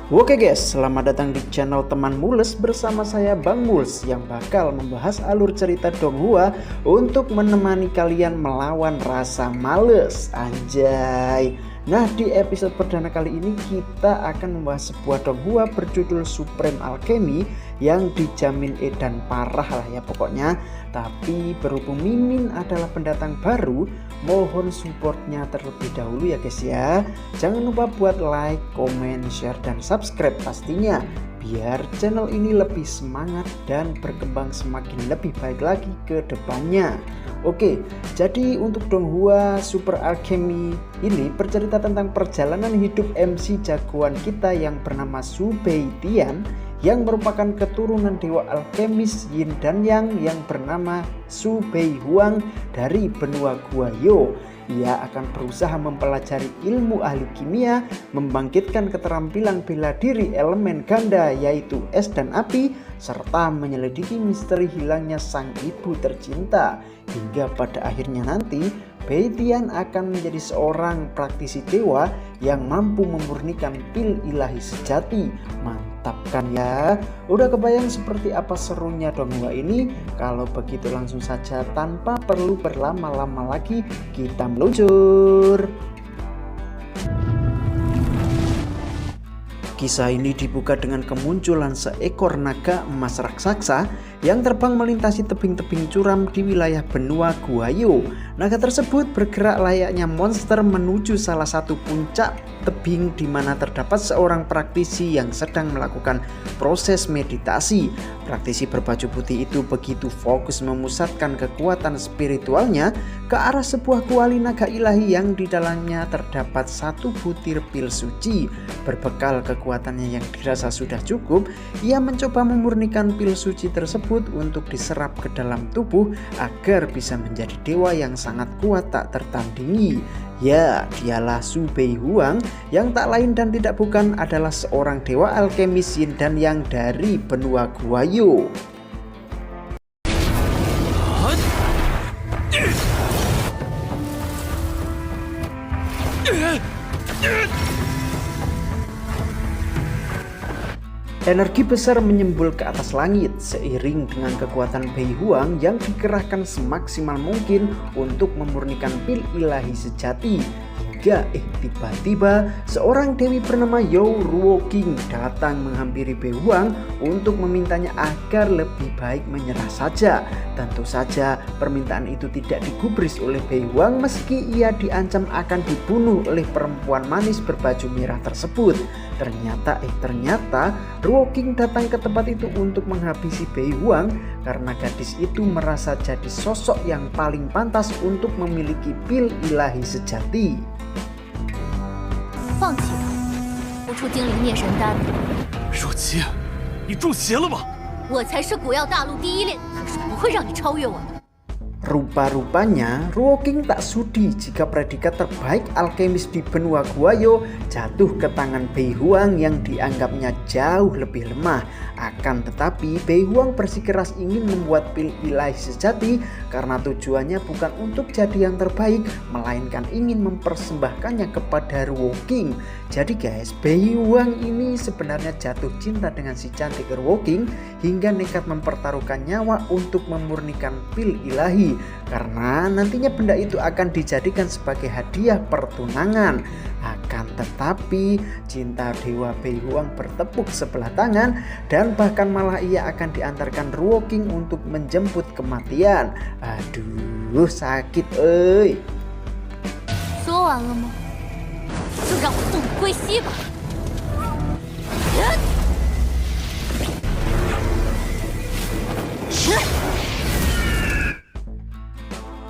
Oke guys, selamat datang di channel Teman Mules bersama saya Bang Mules yang bakal membahas alur cerita Donghua untuk menemani kalian melawan rasa males. Anjay. Nah, di episode perdana kali ini kita akan membahas sebuah Donghua berjudul Supreme Alchemy yang dijamin edan parah lah ya pokoknya. Tapi berhubung Mimin adalah pendatang baru, mohon supportnya terlebih dahulu ya guys ya. Jangan lupa buat like, comment, share, dan subscribe pastinya, biar channel ini lebih semangat dan berkembang semakin lebih baik lagi ke depannya. Oke, jadi untuk Donghua Super Alchemy ini bercerita tentang perjalanan hidup MC jagoan kita yang bernama Su Beitian, yang merupakan keturunan dewa alkemis Yin dan Yang yang bernama Su Beihuang dari benua Guayo. Ia akan berusaha mempelajari ilmu ahli kimia, membangkitkan keterampilan bela diri elemen ganda yaitu es dan api, serta menyelidiki misteri hilangnya sang ibu tercinta. Hingga pada akhirnya nanti Beitian akan menjadi seorang praktisi dewa yang mampu memurnikan pil ilahi sejati. Mantap kan ya? Udah kebayang seperti apa serunya Donghua ini? Kalau begitu langsung saja tanpa perlu berlama-lama lagi kita meluncur. Kisah ini dibuka dengan kemunculan seekor naga emas raksasa yang terbang melintasi tebing-tebing curam di wilayah benua Guayo. Naga tersebut bergerak layaknya monster menuju salah satu puncak tebing di mana terdapat seorang praktisi yang sedang melakukan proses meditasi. Praktisi berbaju putih itu begitu fokus memusatkan kekuatan spiritualnya ke arah sebuah kuali naga ilahi yang di dalamnya terdapat satu butir pil suci. Berbekal kekuatannya yang dirasa sudah cukup, ia mencoba memurnikan pil suci tersebut untuk diserap ke dalam tubuh agar bisa menjadi dewa yang sangat kuat tak tertandingi. Ya, dialah Su Beihuang yang tak lain dan tidak bukan adalah seorang dewa alkemis Yin dan Yang dari benua Guayo. Energi besar menyembul ke atas langit seiring dengan kekuatan Beihuang yang dikerahkan semaksimal mungkin untuk memurnikan pil ilahi sejati. Hingga tiba-tiba seorang dewi bernama You Ruoqing datang menghampiri Beihuang untuk memintanya agar lebih baik menyerah saja. Tentu saja permintaan itu tidak digubris oleh Beihuang meski ia diancam akan dibunuh oleh perempuan manis berbaju merah tersebut. Ternyata Ruoqing datang ke tempat itu untuk menghabisi Beihuang karena gadis itu merasa jadi sosok yang paling pantas untuk memiliki pil ilahi sejati. 放弃吧，不出精灵灭神丹。若琪，你中邪了吧？我才是古药大陆第一炼，可是不会让你超越我的。 Rupa-rupanya Ruoqing tak sudi jika predikat terbaik alkemis di benua Guayo jatuh ke tangan Beihuang yang dianggapnya jauh lebih lemah. Akan tetapi Beihuang bersikeras ingin membuat pil ilahi sejati karena tujuannya bukan untuk jadi yang terbaik, melainkan ingin mempersembahkannya kepada Ruoqing. Jadi guys, Beihuang ini sebenarnya jatuh cinta dengan si cantik Ruoqing hingga nekat mempertaruhkan nyawa untuk memurnikan pil ilahi, karena nantinya benda itu akan dijadikan sebagai hadiah pertunangan. Akan tetapi cinta dewa Beihuang bertepuk sebelah tangan dan bahkan malah ia akan diantarkan Ruoqing untuk menjemput kematian. Aduh sakit euy. 说完了吗？就让我送你归西吧。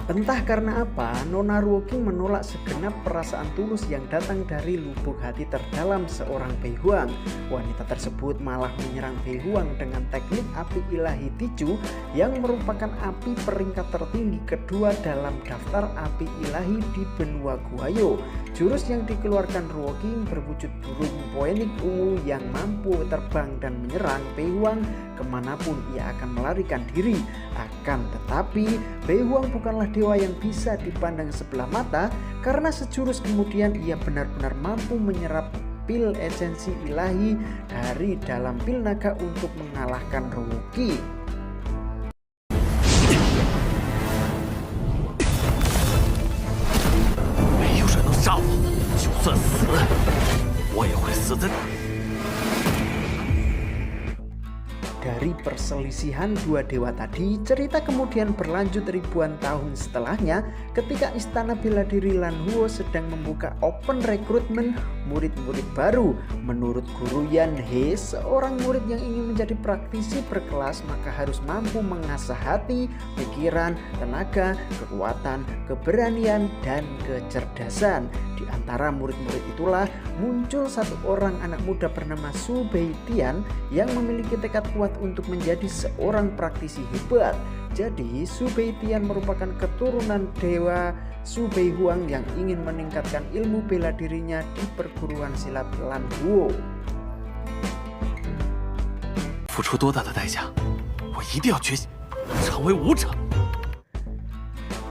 Entah karena apa, Nona Ruoqing menolak segenap perasaan tulus yang datang dari lubuk hati terdalam seorang Beihuang. Wanita tersebut malah menyerang Beihuang dengan teknik api ilahi Tiju yang merupakan api peringkat tertinggi kedua dalam daftar api ilahi di benua Guayo. Jurus yang dikeluarkan Ruoqing berwujud burung poenik ungu yang mampu terbang dan menyerang Beihuang kemanapun ia akan melarikan diri. Akan tetapi Beihuang bukanlah dewa yang bisa dipandang sebelah mata, karena sejurus kemudian ia benar-benar mampu menyerap pil esensi ilahi dari dalam pil naga untuk mengalahkan Ruki. 没有人能杀我，就算死，我也会死在。 Dari perselisihan dua dewa tadi, cerita kemudian berlanjut ribuan tahun setelahnya ketika Istana Bela Diri Lan Huo sedang membuka open recruitment murid-murid baru. Menurut Guru Yan He, seorang murid yang ingin menjadi praktisi berkelas maka harus mampu mengasah hati, pikiran, tenaga, kekuatan, keberanian, dan kecerdasan. Di antara murid-murid itulah muncul satu orang anak muda bernama Su Beitian yang memiliki tekad kuat untuk menjadi seorang praktisi hebat. Jadi Su Beitian merupakan keturunan dewa Su Beihuang yang ingin meningkatkan ilmu bela dirinya di perguruan silat Lan Huo. 付出多大的代价，我一定要觉醒，成为武者。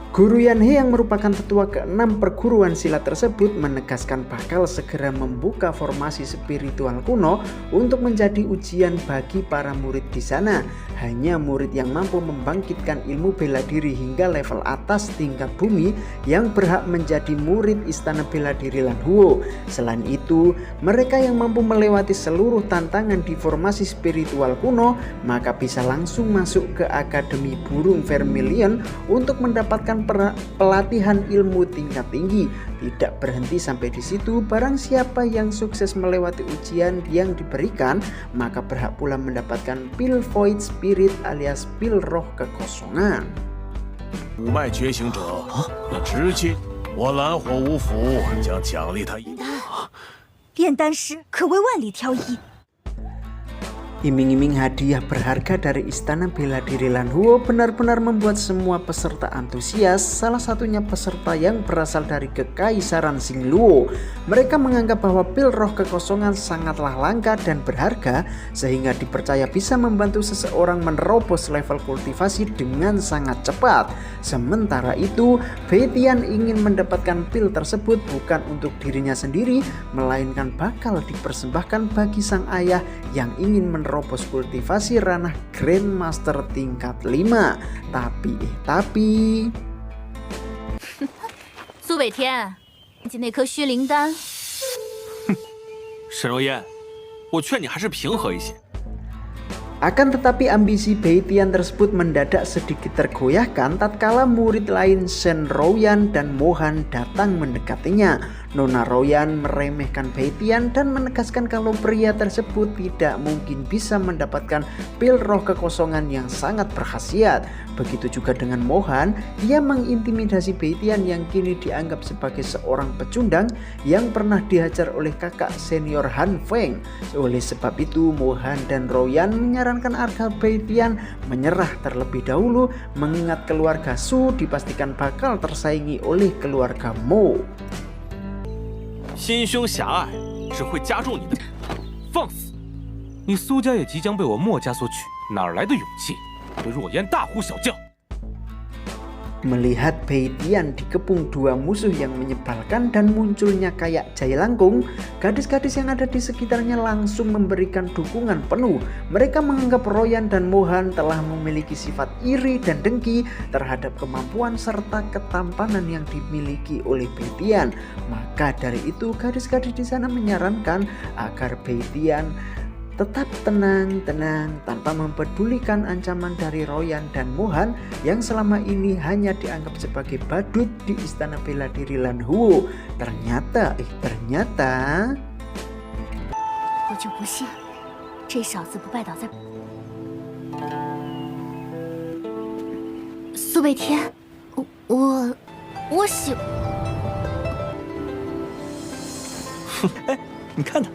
Guru Yan He yang merupakan tetua ke-6 perguruan silat tersebut menegaskan bakal segera membuka formasi spiritual kuno untuk menjadi ujian bagi para murid di sana. Hanya murid yang mampu membangkitkan ilmu bela diri hingga level atas tingkat bumi yang berhak menjadi murid Istana Bela Diri Lan Huo. Selain itu, mereka yang mampu melewati seluruh tantangan di formasi spiritual kuno maka bisa langsung masuk ke Akademi Burung Vermilion untuk mendapatkan pelatihan ilmu tingkat tinggi. Tidak berhenti sampai di situ, barang siapa yang sukses melewati ujian yang diberikan maka berhak pula mendapatkan pil Void Spirit alias pil roh kekosongan. 五脉觉醒者，那直接我蓝火无府将奖励他一。炼丹师可谓万里挑一。 Iming-iming hadiah berharga dari Istana Bela Diri Lan Huo benar-benar membuat semua peserta antusias, salah satunya peserta yang berasal dari Kekaisaran Xingluo. Mereka menganggap bahwa pil roh kekosongan sangatlah langka dan berharga sehingga dipercaya bisa membantu seseorang menerobos level kultivasi dengan sangat cepat. Sementara itu, Beitian ingin mendapatkan pil tersebut bukan untuk dirinya sendiri, melainkan bakal dipersembahkan bagi sang ayah yang ingin menerobos kultivasi ranah Grandmaster tingkat 5. Tapi 苏北天，你那颗虚灵丹，沈若烟，我劝你还是平和一些。 akan tetapi ambisi Beitian tersebut mendadak sedikit tergoyahkan tatkala murid lain Shen Royan dan Mohan datang mendekatinya. Nona Royan meremehkan Beitian dan menegaskan kalau pria tersebut tidak mungkin bisa mendapatkan pil roh kekosongan yang sangat berkhasiat. Begitu juga dengan Mohan, ia mengintimidasi Beitian yang kini dianggap sebagai seorang pecundang yang pernah dihajar oleh kakak senior Han Feng. Oleh sebab itu Mohan dan Royan menyarankan agar Beitian menyerah terlebih dahulu mengingat keluarga Su dipastikan bakal tersaingi oleh keluarga Mo. 心胸狭隘只会加重你的。放肆！你苏家也即将被我墨家所取，哪儿来的勇气对若烟大呼小叫？ Melihat Beitian dikepung dua musuh yang menyebalkan dan munculnya kayak jai langkung, gadis-gadis yang ada di sekitarnya langsung memberikan dukungan penuh. Mereka menganggap Royan dan Mohan telah memiliki sifat iri dan dengki terhadap kemampuan serta ketampanan yang dimiliki oleh Beitian. Maka dari itu gadis-gadis di sana menyarankan agar Beitian tetap tenang tanpa mempedulikan ancaman dari Royan dan Mohan yang selama ini hanya dianggap sebagai badut di Istana Bela Diri Lan Huo. Ternyata 我就不信这小子不拜倒在。苏北天，我喜。哎，你看他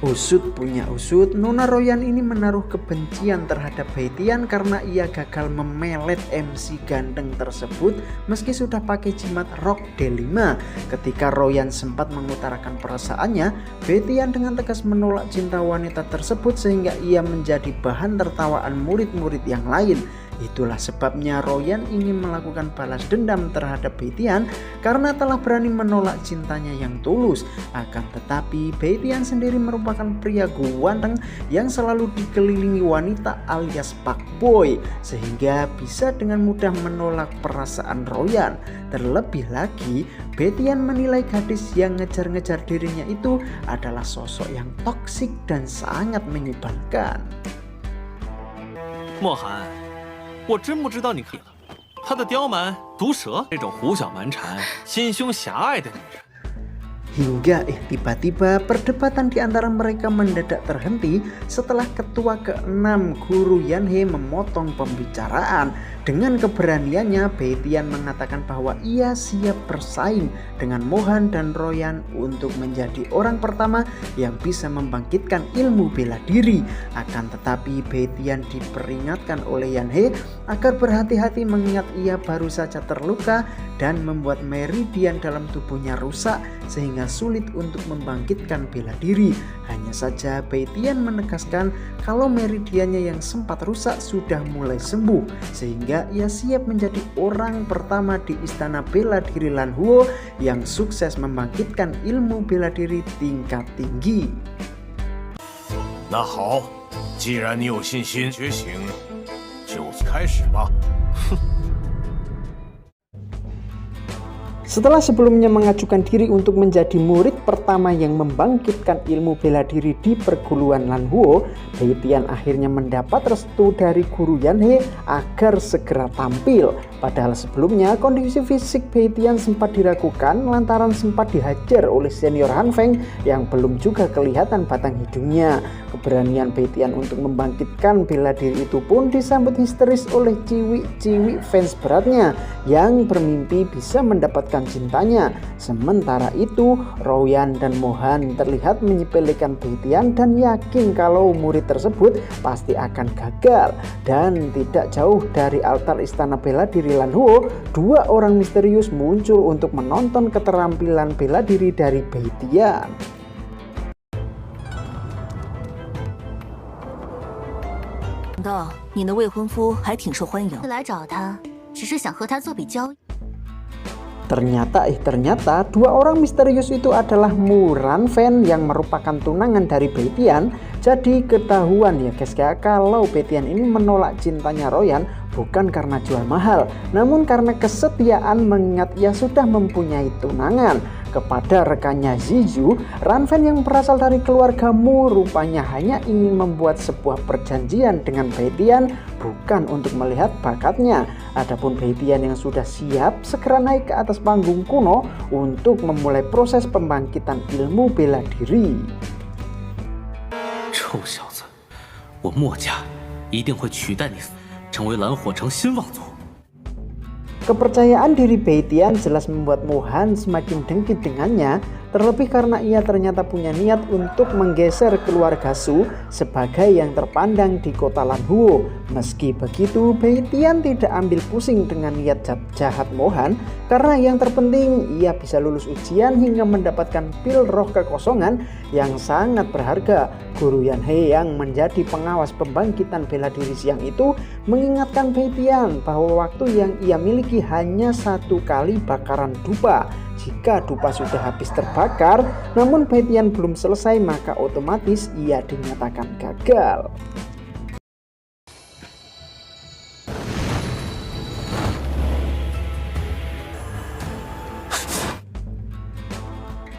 ，Usut punya usut, Nona Royan ini menaruh kebencian terhadap Beitian karena ia gagal memelet MC ganteng tersebut meski sudah pakai jimat Rock D5. Ketika Royan sempat mengutarakan perasaannya, Beitian dengan tegas menolak cinta wanita tersebut sehingga ia menjadi bahan tertawaan murid-murid yang lain. Itulah sebabnya Royan ingin melakukan balas dendam terhadap Beitian karena telah berani menolak cintanya yang tulus. Akan tetapi Beitian sendiri merupakan pria ganteng yang selalu dikelilingi wanita alias fuckboy, sehingga bisa dengan mudah menolak perasaan Royan. Terlebih lagi, Beitian menilai gadis yang ngejar-ngejar dirinya itu adalah sosok yang toksik dan sangat menyebalkan. 莫寒，我真不知道你看了他的刁蛮、毒舌这种胡搅蛮缠、心胸狭隘的女人。 Hingga tiba-tiba perdebatan di antara mereka mendadak terhenti setelah ketua ke-6 Guru Yanhee memotong pembicaraan. Dengan keberaniannya, Beitian mengatakan bahwa ia siap bersaing dengan Mohan dan Royan untuk menjadi orang pertama yang bisa membangkitkan ilmu bela diri. Akan tetapi Beitian diperingatkan oleh Yanhee agar berhati-hati mengingat ia baru saja terluka dan membuat meridian dalam tubuhnya rusak sehingga sulit untuk membangkitkan bela diri. Hanya saja Beitian menegaskan kalau meridiannya yang sempat rusak sudah mulai sembuh, sehingga ia siap menjadi orang pertama di istana bela diri Lanhuo yang sukses membangkitkan ilmu bela diri tingkat tinggi. 那好，既然你有信心觉醒，就开始吧。 Setelah sebelumnya mengajukan diri untuk menjadi murid pertama yang membangkitkan ilmu bela diri di perguruan Lanhuo, Beitian akhirnya mendapat restu dari Guru Yanhee agar segera tampil. Padahal sebelumnya kondisi fisik Beitian sempat diragukan lantaran sempat dihajar oleh senior Han Feng yang belum juga kelihatan batang hidungnya. Keberanian Beitian untuk membangkitkan bela diri itu pun disambut histeris oleh ciwi-ciwi fans beratnya yang bermimpi bisa mendapatkan cintanya. Sementara itu, Royan dan Mohan terlihat menyepelekan Beitian dan yakin kalau murid tersebut pasti akan gagal. Dan tidak jauh dari altar istana bela diri Lanhuo, dua orang misterius muncul untuk menonton keterampilan bela diri dari Beitian. 道你的未婚夫还挺受欢迎。来找他，只是想和他做笔交易。 Ternyata dua orang misterius itu adalah Mu Ranfen yang merupakan tunangan dari Beitian. Jadi ketahuan ya guys ya, kalau Beitian ini menolak cintanya Royan bukan karena jual mahal, namun karena kesetiaan mengingat ia sudah mempunyai tunangan. Kepada rekannya Zizhu, Ranfen yang berasal dari keluarga Mu rupanya hanya ingin membuat sebuah perjanjian dengan Beitian, bukan untuk melihat bakatnya. Adapun Beitian yang sudah siap segera naik ke atas panggung kuno untuk memulai proses pembangkitan ilmu bela diri. 臭小子，我墨家一定会取代你，成为蓝火城新王族。 Kepercayaan diri Beitian jelas membuat Mohan semakin dengki dengannya, terlebih karena ia ternyata punya niat untuk menggeser keluarga Su sebagai yang terpandang di kota Lanhuo. Meski begitu, Beitian tidak ambil pusing dengan niat jahat Mohan, karena yang terpenting ia bisa lulus ujian hingga mendapatkan pil roh kekosongan yang sangat berharga. Guru Yanhee yang menjadi pengawas pembangkitan bela diri siang itu mengingatkan Beitian bahwa waktu yang ia miliki hanya satu kali bakaran dupa. Jika dupa sudah habis terbakar, namun Beitian belum selesai, maka otomatis ia dinyatakan gagal.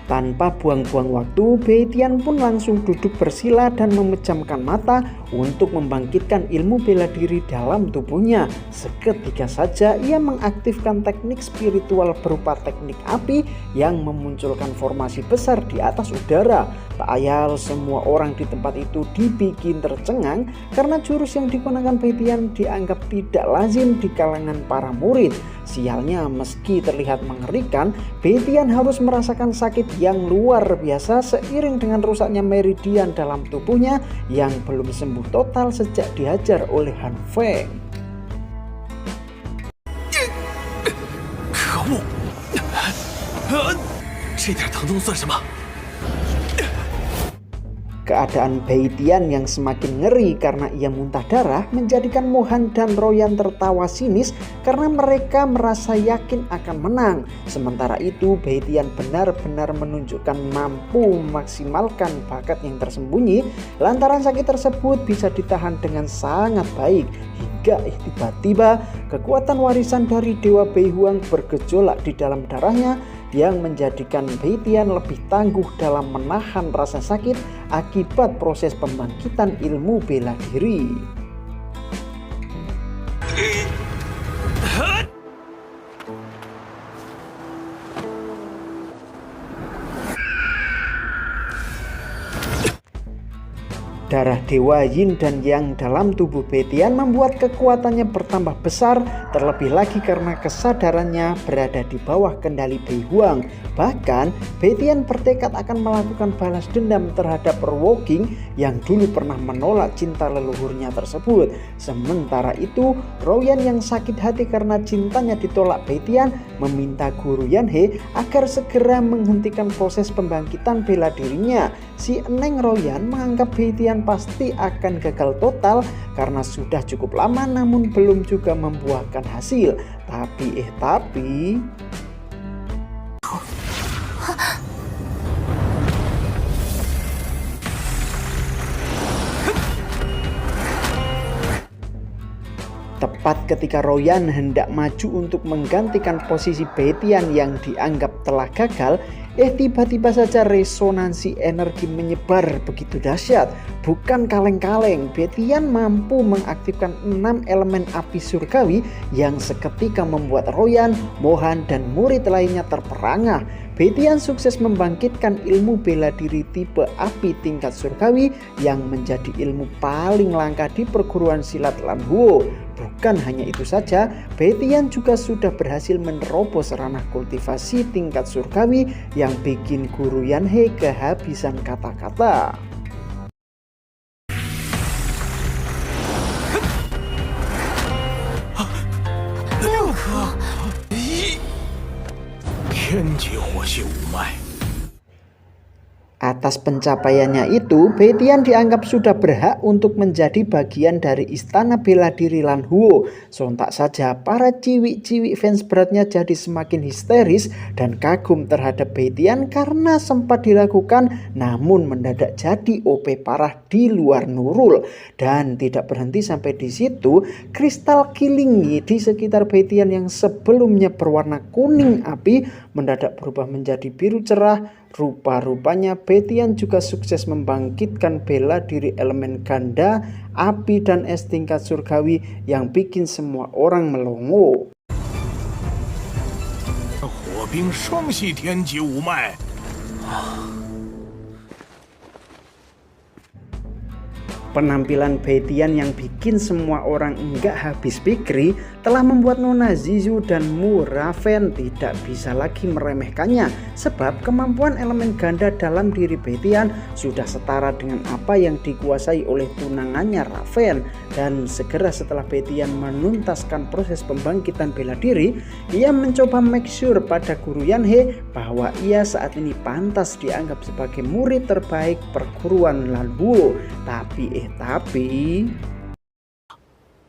Tanpa buang-buang waktu, Beitian pun langsung duduk bersila dan memejamkan mata untuk membangkitkan ilmu bela diri dalam tubuhnya. Seketika saja ia mengaktifkan teknik spiritual berupa teknik api yang memunculkan formasi besar di atas udara. Tak ayal semua orang di tempat itu dibikin tercengang karena jurus yang digunakan Beitian dianggap tidak lazim di kalangan para murid. Sialnya, meski terlihat mengerikan, Beitian harus merasakan sakit yang luar biasa seiring dengan rusaknya meridian dalam tubuhnya yang belum sembuh total sejak dihajar oleh Han Feng. 可恶！这点疼痛算什么？ Keadaan Bai Tian yang semakin ngeri karena ia muntah darah menjadikan Mohan dan Royan tertawa sinis karena mereka merasa yakin akan menang. Sementara itu Bai Tian benar-benar menunjukkan mampu memaksimalkan bakat yang tersembunyi lantaran sakit tersebut bisa ditahan dengan sangat baik. Hingga tiba-tiba kekuatan warisan dari Dewa Bai Huang bergejolak di dalam darahnya yang menjadikan Bai Tian lebih tangguh dalam menahan rasa sakit akibat proses pembangkitan ilmu bela diri. Darah Dewa Yin dan Yang dalam tubuh Bai Tian membuat kekuatannya bertambah besar, terlebih lagi karena kesadarannya berada di bawah kendali Bai Huang. Bahkan Bai Tian bertekad akan melakukan balas dendam terhadap Ruoqing yang dulu pernah menolak cinta leluhurnya tersebut. Sementara itu Royan yang sakit hati karena cintanya ditolak Bai Tian meminta guru Yanhe agar segera menghentikan proses pembangkitan bela dirinya. Si Eneng Royan menganggap Bai Tian pasti akan gagal total karena sudah cukup lama namun belum juga membuahkan hasil. Tapi tepat ketika Royan hendak maju untuk menggantikan posisi Bai Tian yang dianggap telah gagal, tiba-tiba saja resonansi energi menyebar begitu dahsyat. Bukan kaleng-kaleng, Bai Tian mampu mengaktifkan 6 elemen api surgawi yang seketika membuat Royan, Mohan, dan murid lainnya terperangah. Bai Tian sukses membangkitkan ilmu bela diri tipe api tingkat surgawi yang menjadi ilmu paling langka di perguruan silat Lanhuo. Bukan hanya itu saja, Bai Tian juga sudah berhasil menerobos ranah kultivasi tingkat surgawi yang bikin guru Yanhe kehabisan kata-kata. Atas pencapaiannya itu, Bai Tian dianggap sudah berhak untuk menjadi bagian dari istana bela diri Lanhuo. Sontak saja para ciwik-ciwik fans beratnya jadi semakin histeris dan kagum terhadap Bai Tian karena sempat diragukan namun mendadak jadi OP parah di luar nurul. Dan tidak berhenti sampai di situ, kristal Kilingi di sekitar Bai Tian yang sebelumnya berwarna kuning api mendadak berubah menjadi biru cerah. Rupa-rupanya Bai Tian juga sukses membangkitkan bela diri elemen ganda, api dan es tingkat surgawi yang bikin semua orang melongo. Penampilan Bai Tian yang bikin semua orang enggak habis pikir telah membuat Nona Zizu dan Mu Raven tidak bisa lagi meremehkannya, sebab kemampuan elemen ganda dalam diri Bai Tian sudah setara dengan apa yang dikuasai oleh tunangannya Raven. Dan segera setelah Bai Tian menuntaskan proses pembangkitan bela diri, ia mencoba make sure pada guru Yanhe bahwa ia saat ini pantas dianggap sebagai murid terbaik perguruan Lanhuo. Tapi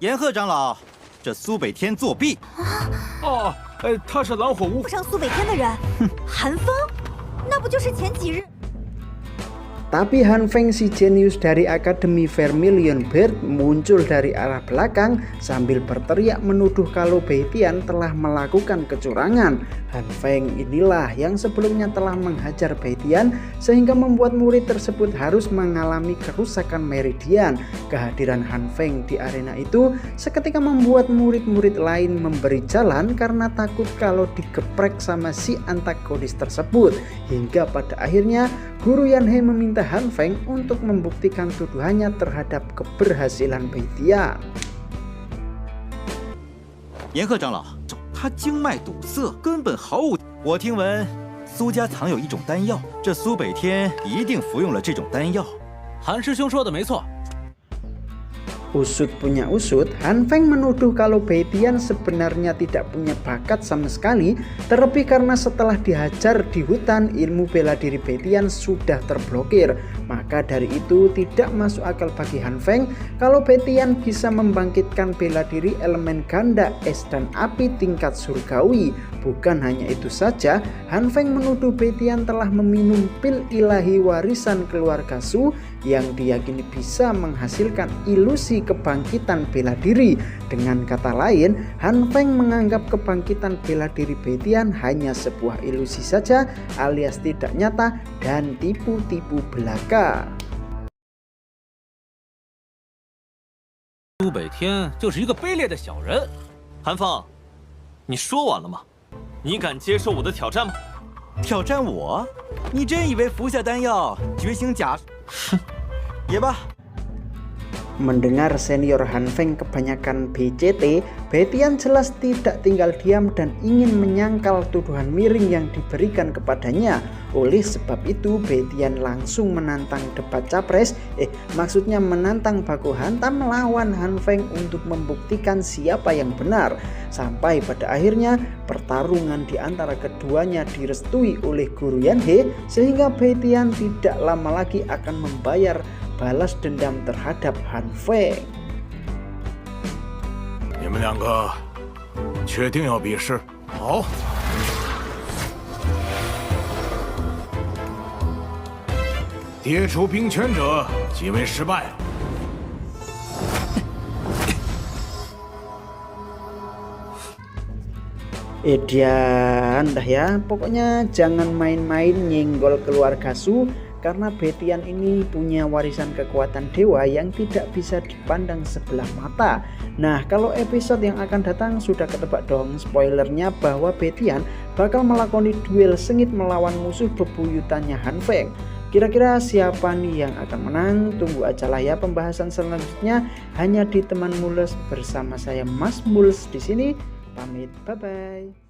岩鹤长老，这苏北天作弊。哦，他是蓝火巫。不上苏北天的人，韩风，那不就是前几日？ Tapi Han Feng, si jenius dari Akademi Vermilion Bird, muncul dari arah belakang sambil berteriak menuduh kalau Bai Tian telah melakukan kecurangan. Han Feng inilah yang sebelumnya telah menghajar Bai Tian sehingga membuat murid tersebut harus mengalami kerusakan meridian. Kehadiran Han Feng di arena itu seketika membuat murid-murid lain memberi jalan karena takut kalau digeprek sama si antagonis tersebut. Hingga pada akhirnya Guru Yanhe meminta Han Feng untuk membuktikan tuduhannya terhadap keberhasilan Bai Tian. 岩鹤长老，他经脉堵塞，根本毫无。我听闻苏家藏有一种丹药，这苏北天一定服用了这种丹药。韩师兄说的没错， Usut punya usut, Han Feng menuduh kalau Bai Tian sebenarnya tidak punya bakat sama sekali, terlebih karena setelah dihajar di hutan, ilmu bela diri Bai Tian sudah terblokir. Maka dari itu tidak masuk akal bagi Han Feng kalau Bai Tian bisa membangkitkan bela diri elemen ganda es dan api tingkat surgawi. Bukan hanya itu saja, Han Feng menuduh Bai Tian telah meminum pil ilahi warisan keluarga Su yang diyakini bisa menghasilkan ilusi kebangkitan bela diri. Dengan kata lain, Han Feng menganggap kebangkitan bela diri Bai Tian hanya sebuah ilusi saja alias tidak nyata dan tipu-tipu belaka. 苏北天就是一个卑劣的小人。韩放，你说完了吗？你敢接受我的挑战吗？挑战我？你真以为服下丹药觉醒假？哼，也罢。 Mendengar senior Han Feng kebanyakan BCT, Bai Tian jelas tidak tinggal diam dan ingin menyangkal tuduhan miring yang diberikan kepadanya. Oleh sebab itu, Bai Tian langsung menantang debat capres, maksudnya menantang baku hantam melawan Han Feng untuk membuktikan siapa yang benar. Sampai pada akhirnya pertarungan di antara keduanya direstui oleh Guru Yan He, sehingga Bai Tian tidak lama lagi akan membayar balas dendam terhadap Han Feng. 你们两个确定要比试？好。跌出冰泉者即为失败。Edian dah ya, pokoknya jangan main-main nyenggol keluarga Su. Karena Bai Tian ini punya warisan kekuatan dewa yang tidak bisa dipandang sebelah mata. Nah, kalau episode yang akan datang sudah ketebak dong spoilernya bahwa Bai Tian bakal melakoni duel sengit melawan musuh bebuyutannya Han Feng. Kira-kira siapa nih yang akan menang? Tunggu aja lah ya pembahasan selanjutnya hanya di Teman Mules bersama saya Mas Mules di sini. Pamit, bye bye.